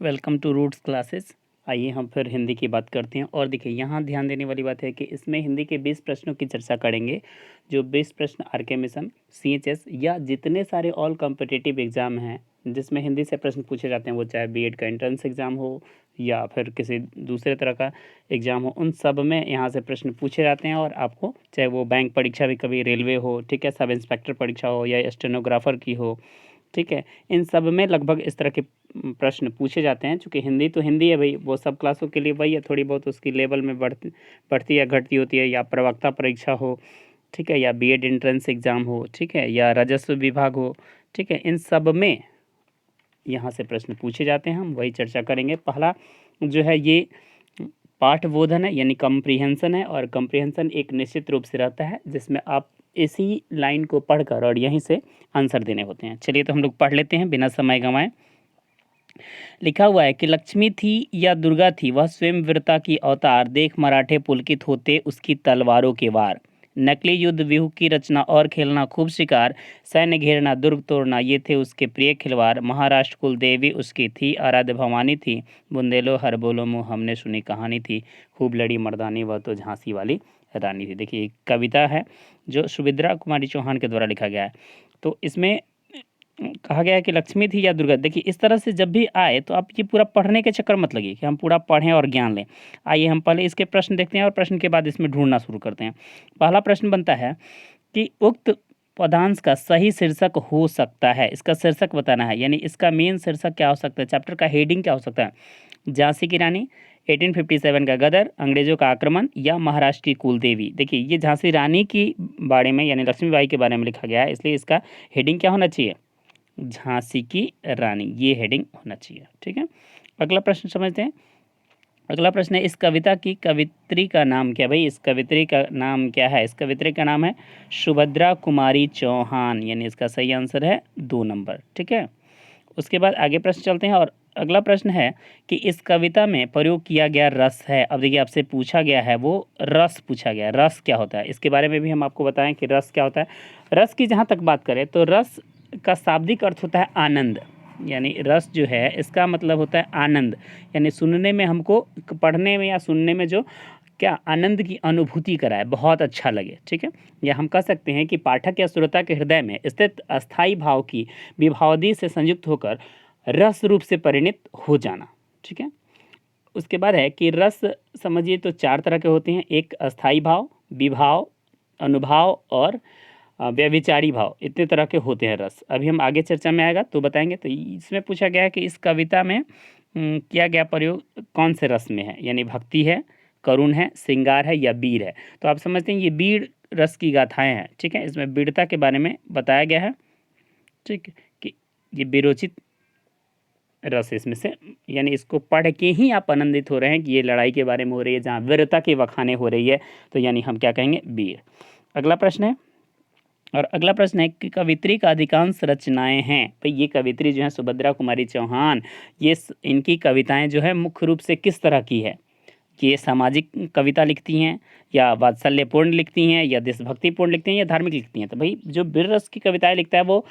Welcome two roots classes. आइए हम फिर हिंदी की बात करते हैं। और देखिए यहाँ ध्यान देने वाली बात है कि इसमें हिंदी के 20 प्रश्नों की चर्चा करेंगे। जो 20 प्रश्न आरके मिशन, सीएचएस या जितने सारे ऑल कॉम्पिटिटिव एग्ज़ाम हैं जिसमें हिंदी से प्रश्न पूछे जाते हैं, वो चाहे बीएड का एंट्रेंस एग्ज़ाम हो या फिर किसी दूसरे तरह का एग्ज़ाम हो, उन सब में यहाँ से प्रश्न पूछे जाते हैं। और आपको चाहे वो बैंक परीक्षा भी, कभी रेलवे हो, ठीक है, सब इंस्पेक्टर परीक्षा हो या स्टेनोग्राफर की हो, ठीक है, इन सब में लगभग इस तरह के प्रश्न पूछे जाते हैं। चूँकि हिंदी तो हिंदी है भाई, वो सब क्लासों के लिए वही है, थोड़ी बहुत उसकी लेवल में बढ़ती या घटती होती है। या प्रवक्ता परीक्षा हो, ठीक है, या बीएड एंट्रेंस एग्ज़ाम हो, ठीक है, या राजस्व विभाग हो, ठीक है, इन सब में यहाँ से प्रश्न पूछे जाते हैं। हम वही चर्चा करेंगे। पहला जो है ये पाठबोधन है, यानी कम्प्रीहेंसन है। और कम्प्रीहेंसन एक निश्चित रूप से रहता है जिसमें आप इसी लाइन को पढ़कर और यहीं से आंसर देने होते हैं। चलिए तो हम लोग पढ़ लेते हैं बिना समय गंवाए। लिखा हुआ है कि लक्ष्मी थी या दुर्गा थी, वह स्वयं वीरता की अवतार, देख मराठे पुलकित होते उसकी तलवारों के वार। नकली युद्ध व्यूह की रचना और खेलना खूब शिकार, सैन्य घेरना दुर्ग तोड़ना ये थे उसके प्रिय खिलवाड़। महाराष्ट्र कुल देवी उसकी थी, आराध्य भवानी थी, बुंदेलो हर बोलो मुँह हमने सुनी कहानी थी, खूब लड़ी मर्दानी वह तो झांसी वाली रानी थी। देखिए एक कविता है जो सुभद्रा कुमारी चौहान के द्वारा लिखा गया है। तो इसमें कहा गया है कि लक्ष्मी थी या दुर्गा। देखिए इस तरह से जब भी आए तो आप ये पूरा पढ़ने के चक्कर मत लगिए कि हम पूरा पढ़ें और ज्ञान लें। आइए हम पहले इसके प्रश्न देखते हैं और प्रश्न के बाद इसमें ढूंढना शुरू करते हैं। पहला प्रश्न बनता है कि उक्त पदांश का सही शीर्षक हो सकता है, इसका शीर्षक बताना है, यानी इसका मेन शीर्षक क्या हो सकता है, चैप्टर का हेडिंग क्या हो सकता है। झांसी की रानी, 1857 का गदर, अंग्रेजों का आक्रमण या महाराष्ट्र की कुलदेवी। देखिए ये झांसी रानी की बारे में यानी लक्ष्मीबाई के बारे में लिखा गया है, इसलिए इसका हेडिंग क्या होना चाहिए, झांसी की रानी, ये हेडिंग होना चाहिए। ठीक है, अगला प्रश्न समझते हैं। अगला प्रश्न है, इस कविता की कवित्री का नाम क्या। भाई इस कवित्री का नाम क्या है, इस कवित्री का नाम है सुभद्रा कुमारी चौहान, यानी इसका सही आंसर है 2 नंबर। ठीक है, उसके बाद आगे प्रश्न चलते हैं। और अगला प्रश्न है कि इस कविता में प्रयोग किया गया रस है। अब देखिए आपसे पूछा गया है वो रस पूछा गया है, रस क्या होता है, इसके बारे में भी हम आपको बताएं कि रस क्या होता है। रस की जहाँ तक बात करें तो रस का शाब्दिक अर्थ होता है आनंद, यानी रस जो है इसका मतलब होता है आनंद, यानी सुनने में हमको, पढ़ने में या सुनने में जो क्या आनंद की अनुभूति कराए, बहुत अच्छा लगे। ठीक है, या हम कह सकते हैं कि पाठक या श्रोता के हृदय में स्थित अस्थाई भाव की विभावधि से संयुक्त होकर रस रूप से परिणत हो जाना। ठीक है, उसके बाद है कि रस समझिए तो 4 तरह के होते हैं, एक अस्थाई भाव, विभाव, अनुभाव और व्यभिचारी भाव, इतने तरह के होते हैं रस। अभी हम आगे चर्चा में आएगा तो बताएंगे। तो इसमें पूछा गया है कि इस कविता में किया गया प्रयोग कौन से रस में है, यानी भक्ति है, करुण है, श्रृंगार है या वीर है। तो आप समझते हैं ये वीर रस की गाथाएं हैं। ठीक है, इसमें वीरता के बारे में बताया गया है। ठीक है, कि ये वीरोचित रस इसमें से, यानी इसको पढ़ के ही आप आनंदित हो रहे हैं कि ये लड़ाई के बारे में हो रही है, जहाँ वीरता की बखाने हो रही है, तो यानी हम क्या कहेंगे, वीर। अगला प्रश्न है, और अगला प्रश्न है कि कवित्री का अधिकांश रचनाएं हैं। भाई ये कवित्री जो है सुभद्रा कुमारी चौहान, इनकी कविताएं जो है मुख्य रूप से किस तरह की है, कि ये सामाजिक कविता लिखती हैं या वात्सल्यपूर्ण लिखती हैं या देशभक्तिपूर्ण लिखती हैं या धार्मिक लिखती हैं। तो भाई जो वीर रस की कविताएं लिखता है वो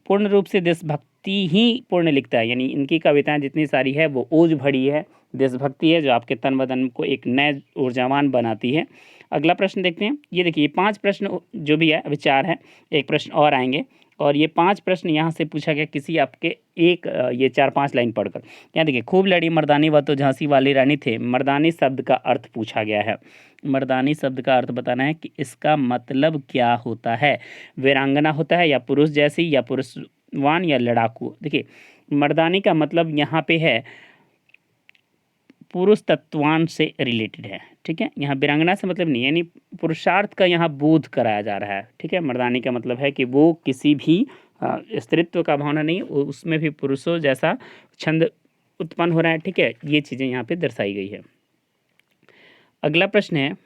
पूर्ण रूप से देशभक्ति ही पूर्ण लिखता है, यानी इनकी कविताएं जितनी सारी है वो ओज भरी है, देशभक्ति है, जो आपके तन बदन को एक नए ऊर्जावान बनाती है। अगला प्रश्न देखते हैं। ये देखिए 5 प्रश्न जो भी है, अभी 4 है, एक प्रश्न और आएंगे। और ये 5 प्रश्न यहाँ से पूछा गया किसी आपके एक ये 4-5 लाइन पढ़कर। यहाँ देखिए, खूब लड़ी मर्दानी वह तो झांसी वाली रानी थे, मर्दानी शब्द का अर्थ पूछा गया है। मर्दानी शब्द का अर्थ बताना है कि इसका मतलब क्या होता है, वीरांगना होता है या पुरुष जैसी या पुरुषवान या लड़ाकू। देखिए मर्दानी का मतलब यहाँ पे है पुरुष तत्वान से रिलेटेड है। ठीक है, यहाँ वीरांगना से मतलब नहीं, यानी पुरुषार्थ का यहाँ बोध कराया जा रहा है। ठीक है, मर्दानी का मतलब है कि वो किसी भी स्त्रीत्व का भावना नहीं, उसमें भी पुरुषों जैसा छंद उत्पन्न हो रहा है। ठीक है, ये चीज़ें यहाँ पे दर्शाई गई है। अगला प्रश्न है,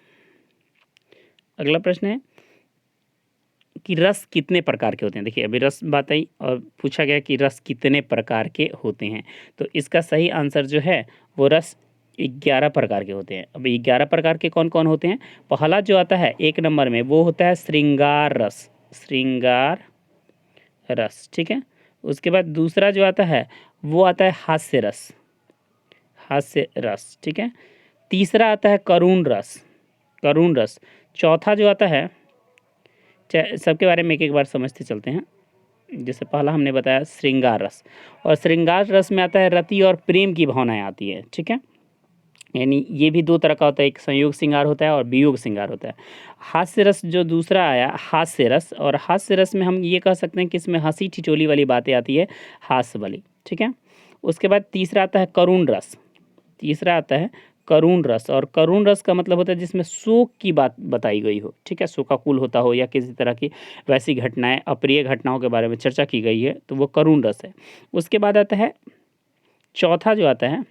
अगला प्रश्न है कि रस कितने प्रकार के होते हैं। देखिए अभी रस बात आई और पूछा गया कि रस कितने प्रकार के होते हैं, तो इसका सही आंसर जो है वो रस 11 प्रकार के होते हैं। अब 11 प्रकार के कौन कौन होते हैं। पहला जो आता है 1 नंबर में वो होता है श्रृंगार रस, श्रृंगार रस। ठीक है, उसके बाद दूसरा जो आता है वो आता है हास्य रस, हास्य रस, ठीक है। तीसरा आता है करुण रस, करुण रस। चौथा जो आता है, सबके बारे में एक एक बार समझते चलते हैं। जैसे पहला हमने बताया श्रृंगार रस, और श्रृंगार रस में आता है रति और प्रेम की भावनाएं आती है, ठीक है। यानी ये भी दो तरह का होता है, एक संयोग श्रृंगार होता है और वियोग श्रृंगार होता है। हास्य रस जो दूसरा आया हास्य रस, और हास्य रस में हम ये कह सकते हैं कि इसमें हंसी ठिठोली वाली बातें आती है, हास्य वाली, ठीक है। उसके बाद तीसरा आता है करुण रस, तीसरा आता है करुण रस, और करुण रस का मतलब होता है जिसमें शोक की बात बताई गई हो, ठीक है, शोकाकुल होता हो या किसी तरह की वैसी घटनाएं, अप्रिय घटनाओं के बारे में चर्चा की गई है, तो वो करुण रस है। उसके बाद आता है चौथा जो आता है,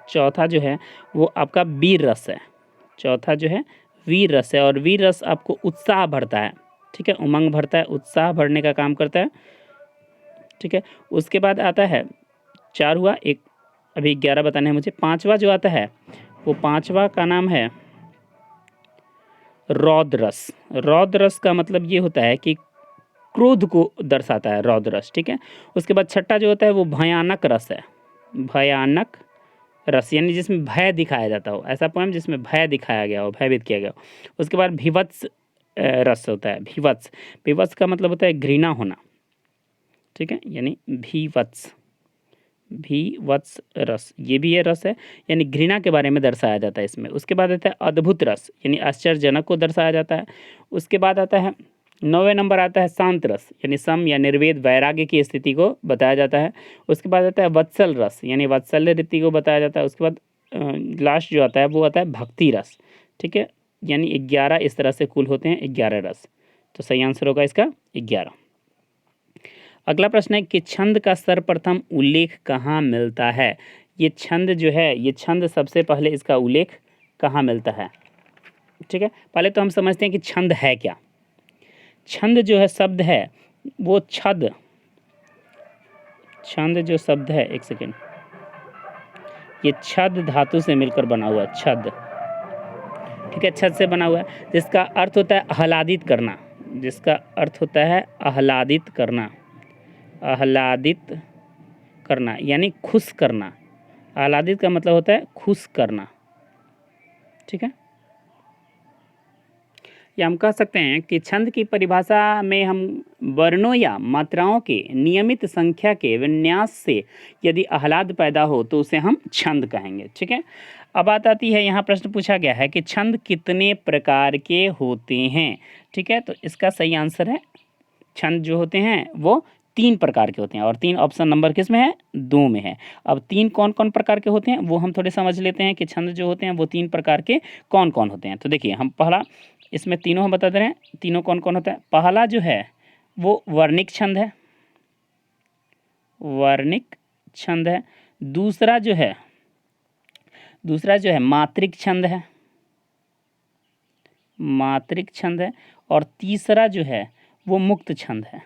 चौथा जो है वो आपका वीर रस है, चौथा जो है वीर रस है, और वीर रस आपको उत्साह भरता है, ठीक है, उमंग भरता है, उत्साह भरने का काम करता है, ठीक है। उसके बाद आता है, चार हुआ, एक अभी 11 बताने हैं मुझे। पांचवा जो आता है वो पांचवा का नाम है रौद्र रस। रौद्र रस का मतलब ये होता है कि क्रोध को दर्शाता है रौद्र रस, ठीक है। उसके बाद छठा जो होता है वो भयानक रस है, भयानक रस, यानी जिसमें भय दिखाया जाता हो, ऐसा पोएम जिसमें भय दिखाया गया हो, भयभीत किया गया हो। उसके बाद भीवत्स रस होता है, भीवत्स, भीवत्स का मतलब होता है घृणा होना, ठीक है, यानी भीवत्स, भीवत्स रस, ये भी ये रस है, यानी घृणा के बारे में दर्शाया जाता है इसमें। उसके बाद आता है अद्भुत रस, यानी आश्चर्यजनक को दर्शाया जाता है। उसके बाद आता है 9वें नंबर आता है शांत रस, यानी सम या निर्वेद वैराग्य की स्थिति को बताया जाता है। उसके बाद आता है वत्सल रस, यानी वात्सल्य रीति को बताया जाता है। उसके बाद लास्ट जो आता है वो आता है भक्ति रस, ठीक है, यानी 11 इस तरह से कुल होते हैं 11 रस। तो सही आंसर होगा इसका 11। अगला प्रश्न है कि छंद का सर्वप्रथम उल्लेख कहाँ मिलता है। ये छंद जो है, ये छंद सबसे पहले इसका उल्लेख कहाँ मिलता है, ठीक है। पहले तो हम समझते हैं कि छंद है क्या। छंद जो है शब्द है वो छद, छंद जो शब्द है, एक सेकेंड, ये छद धातु से मिलकर बना हुआ है, छद, ठीक है, छद से बना हुआ है, जिसका अर्थ होता है आह्लादित करना, जिसका अर्थ होता है आह्लादित करना, आह्लादित करना यानी खुश करना। आह्लादित का मतलब होता है खुश करना, ठीक है। या हम कह सकते हैं कि छंद की परिभाषा में हम वर्णों या मात्राओं के नियमित संख्या के विन्यास से यदि आह्लाद पैदा हो तो उसे हम छंद कहेंगे, ठीक है। अब बात आती है, यहाँ प्रश्न पूछा गया है कि छंद कितने प्रकार के होते हैं, ठीक है। तो इसका सही आंसर है छंद जो होते हैं वो 3 प्रकार के होते हैं, और 3 ऑप्शन नंबर किस में है, 2 में है। अब 3 कौन कौन प्रकार के होते हैं वो हम थोड़े समझ लेते हैं कि छंद जो होते हैं वो 3 प्रकार के कौन कौन होते हैं। तो देखिए, हम पहला इसमें तीनों हम बता दे रहे हैं, तीनों कौन कौन होता है। पहला जो है वो वर्णिक छंद है, वर्णिक छंद है। दूसरा जो है मात्रिक छंद है, मात्रिक छंद है। और तीसरा जो है वो मुक्त छंद है,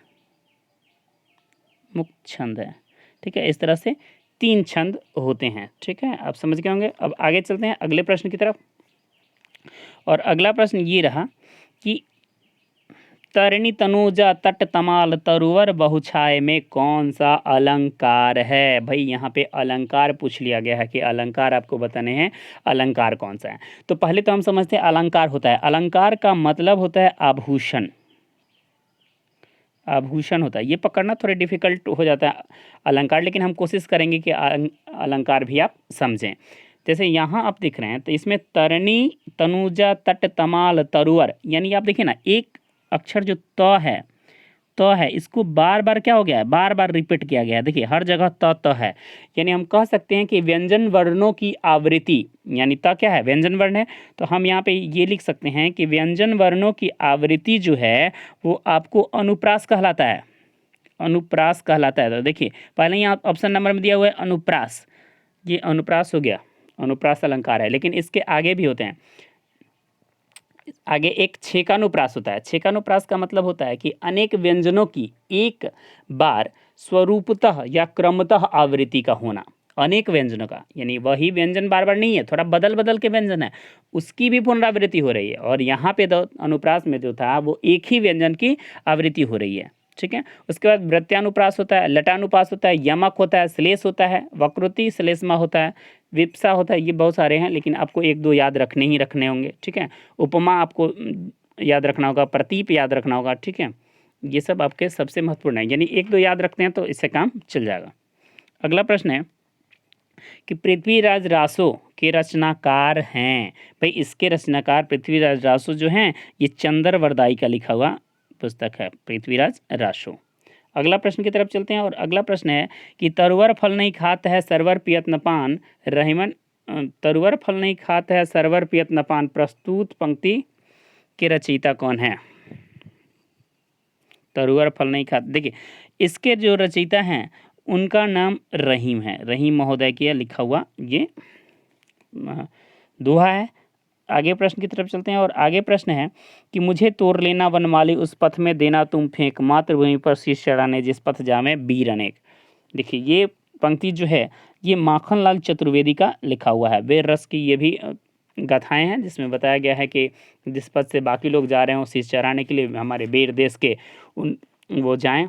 मुक्त छंद है, ठीक है। इस तरह से 3 छंद होते हैं, ठीक है, आप समझ गए होंगे। अब आगे चलते हैं अगले प्रश्न की तरफ, और अगला प्रश्न ये रहा कि तरणि तनुजा तट तमाल तरुवर बहुछाय में कौन सा अलंकार है। भाई यहाँ पे अलंकार पूछ लिया गया है कि अलंकार आपको बताने हैं, अलंकार कौन सा है। तो पहले तो हम समझते हैं अलंकार होता है, अलंकार का मतलब होता है आभूषण, आभूषण होता है। ये पकड़ना थोड़ा डिफिकल्ट हो जाता है अलंकार, लेकिन हम कोशिश करेंगे कि अलंकार भी आप समझें। जैसे यहाँ आप देख रहे हैं तो इसमें तरणी तनुजा तट तमाल तरुवर, यानी आप देखिए ना, एक अक्षर जो त है, त है, इसको बार बार क्या हो गया है, बार बार रिपीट किया गया है। देखिए हर जगह त है, यानी हम कह सकते हैं कि व्यंजन वर्णों की आवृत्ति, यानी त क्या है, व्यंजन वर्ण है, तो हम यहाँ पे ये लिख सकते हैं कि व्यंजन वर्णों की आवृत्ति जो है वो आपको अनुप्रास कहलाता है, अनुप्रास कहलाता है। तो देखिए पहले ही ऑप्शन नंबर में दिया हुआ है अनुप्रास, ये अनुप्रास हो गया, अनुप्रास अलंकार है। लेकिन इसके आगे भी होते हैं, आगे एक छेकानुप्रास होता है। छेकानुप्रास का मतलब होता है कि अनेक व्यंजनों की एक बार स्वरूपतः या क्रमतः आवृत्ति का होना, अनेक व्यंजनों का, यानी वही व्यंजन बार बार नहीं है, थोड़ा बदल बदल के व्यंजन है, उसकी भी पुनरावृत्ति हो रही है। और यहाँ पे तो अनुप्रास में जो था वो एक ही व्यंजन की आवृत्ति हो रही है, ठीक है। उसके बाद वृत्यानुप्रास होता है, लटानुपास होता है, यमक होता है, श्लेष होता है, वक्रुति श्लेष्मा होता है, विप्सा होता है। ये बहुत सारे हैं, लेकिन आपको एक दो याद रखने होंगे, ठीक है। उपमा आपको याद रखना होगा, प्रतीप याद रखना होगा, ठीक है। ये सब आपके सबसे महत्वपूर्ण है, यानी एक दो याद रखते हैं तो इससे काम चल जाएगा। अगला प्रश्न है कि पृथ्वीराज रासो के रचनाकार हैं। भाई इसके रचनाकार पृथ्वीराज रासो जो हैं, ये चंद्रवरदाई का लिखा हुआ पुस्तक है, पृथ्वीराज रासो। अगला प्रश्न की तरफ चलते हैं, और अगला प्रश्न है कि तरुवर फल नहीं खात है सरवर पियत न पान, रहीमन तरुवर फल नहीं खात है सरवर पियत न पान, प्रस्तुत पंक्ति के रचयिता कौन है? तरुवर फल नहीं खाते, देखिए इसके जो रचयिता हैं उनका नाम रहीम है, रहीम महोदय की लिखा हुआ ये दोहा है। आगे प्रश्न की तरफ चलते हैं, और आगे प्रश्न है कि मुझे तोड़ लेना वनमाली उस पथ में देना तुम फेंक, मातृभूमि पर शीश चढ़ाने जिस पथ जामे वीर अनेक। देखिए ये पंक्ति जो है ये माखनलाल चतुर्वेदी का लिखा हुआ है। वेद रस की ये भी गाथाएं हैं जिसमें बताया गया है कि जिस पथ से बाकी लोग जा रहे हों शीश चढ़ाने के लिए, हमारे वीर देश के वो जाएं,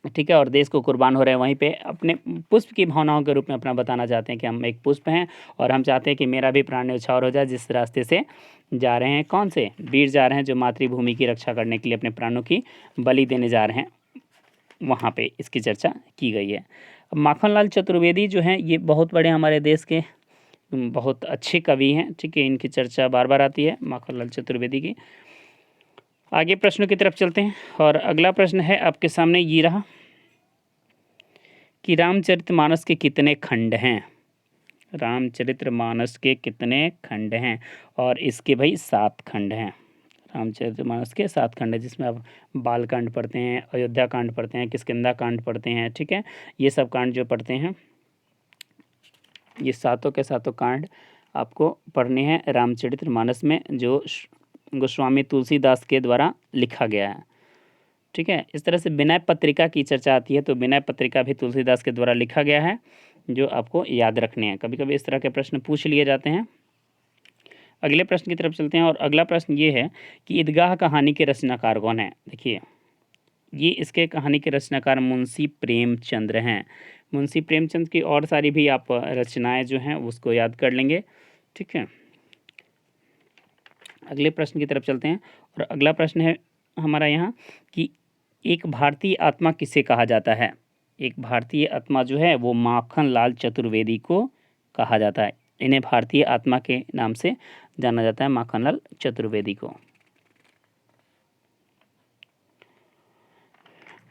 ठीक है, और देश को कुर्बान हो रहे हैं, वहीं पे अपने पुष्प की भावनाओं के रूप में अपना बताना चाहते हैं कि हम एक पुष्प हैं और हम चाहते हैं कि मेरा भी प्राण न्यौछावर हो जाए। जिस रास्ते से जा रहे हैं, कौन से वीर जा रहे हैं जो मातृभूमि की रक्षा करने के लिए अपने प्राणों की बलि देने जा रहे हैं, वहाँ पे इसकी चर्चा की गई है। माखनलाल चतुर्वेदी जो हैं ये बहुत बड़े हमारे देश के बहुत अच्छे कवि हैं, ठीक है, इनकी चर्चा बार बार आती है माखनलाल चतुर्वेदी की। आगे प्रश्नों की तरफ चलते हैं, और अगला प्रश्न है आपके सामने ये रहा कि रामचरितमानस के कितने खंड हैं? रामचरितमानस के कितने खंड हैं? और इसके भाई 7 खंड हैं। रामचरितमानस के 7 खंड है, जिसमें आप बालकांड पढ़ते हैं, अयोध्या कांड पढ़ते हैं, किष्किंधा कांड पढ़ते हैं, ठीक है। ये सब कांड जो पढ़ते हैं, ये सातों के सातों कांड आपको पढ़ने हैं रामचरितमानस में, जो गोस्वामी तुलसीदास के द्वारा लिखा गया है, ठीक है। इस तरह से विनय पत्रिका की चर्चा आती है, तो विनय पत्रिका भी तुलसीदास के द्वारा लिखा गया है, जो आपको याद रखने हैं। कभी कभी इस तरह के प्रश्न पूछ लिए जाते हैं। अगले प्रश्न की तरफ चलते हैं, और अगला प्रश्न ये है कि ईदगाह कहानी के रचनाकार कौन है? देखिए ये इसके कहानी के रचनाकार मुंशी प्रेमचंद्र हैं। मुंशी प्रेमचंद की और सारी भी आप रचनाएं जो हैं उसको याद कर लेंगे, ठीक है। अगले प्रश्न की तरफ चलते हैं, और अगला प्रश्न है हमारा यहाँ कि एक भारतीय आत्मा किसे कहा जाता है? एक भारतीय आत्मा जो है वो माखनलाल चतुर्वेदी को कहा जाता है। इन्हें भारतीय आत्मा के नाम से जाना जाता है, माखनलाल चतुर्वेदी को।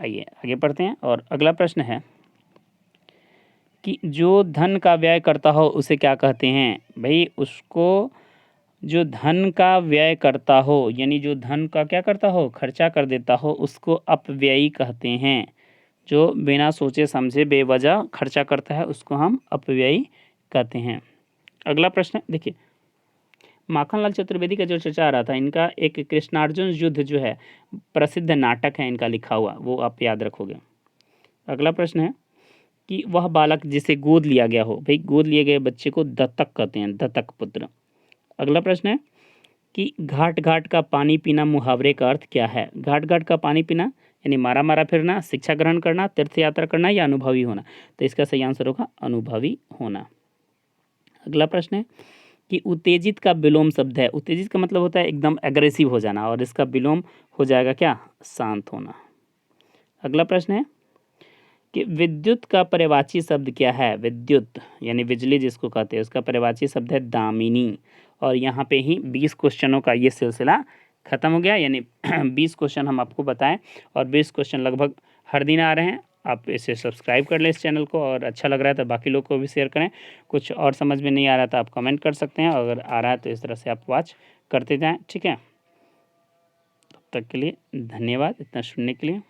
आइए आगे पढ़ते हैं, और अगला प्रश्न है कि जो धन का व्यय करता हो उसे क्या कहते हैं? भाई उसको जो धन का व्यय करता हो, यानी जो धन का क्या करता हो, खर्चा कर देता हो, उसको अपव्ययी कहते हैं। जो बिना सोचे समझे बेवजह खर्चा करता है उसको हम अपव्ययी कहते हैं। अगला प्रश्न देखिए, माखनलाल चतुर्वेदी का जो चर्चा आ रहा था, इनका एक कृष्णार्जुन युद्ध जो है प्रसिद्ध नाटक है इनका लिखा हुआ, वो आप याद रखोगे। अगला प्रश्न है कि वह बालक जिसे गोद लिया गया हो, भाई गोद लिए गए बच्चे को दत्तक कहते हैं, दत्तक पुत्र। अगला प्रश्न है कि घाट घाट का पानी पीना मुहावरे का अर्थ क्या है? घाट घाट का पानी पीना यानी मारा मारा फिरना, शिक्षा ग्रहण करना, तीर्थ यात्रा करना, या अनुभवी होना? तो इसका सही आंसर होगा अनुभवी होना। अगला प्रश्न है कि उत्तेजित का विलोम शब्द है। उत्तेजित का मतलब होता है एकदम एग्रेसिव हो जाना, और इसका विलोम हो जाएगा क्या? शांत होना। अगला प्रश्न है कि विद्युत का पर्यायवाची शब्द क्या है? विद्युत यानी बिजली जिसको कहते हैं, उसका पर्यायवाची शब्द है दामिनी। और यहाँ पे ही 20 क्वेश्चनों का ये सिलसिला ख़त्म हो गया, यानी 20 क्वेश्चन हम आपको बताएं, और 20 क्वेश्चन लगभग हर दिन आ रहे हैं। आप इसे सब्सक्राइब कर लें इस चैनल को, और अच्छा लग रहा है तो बाकी लोग को भी शेयर करें। कुछ और समझ में नहीं आ रहा था आप कमेंट कर सकते हैं, अगर आ रहा है तो इस तरह से आप वॉच करते जाएँ, ठीक है। तब तक के लिए धन्यवाद इतना सुनने के लिए।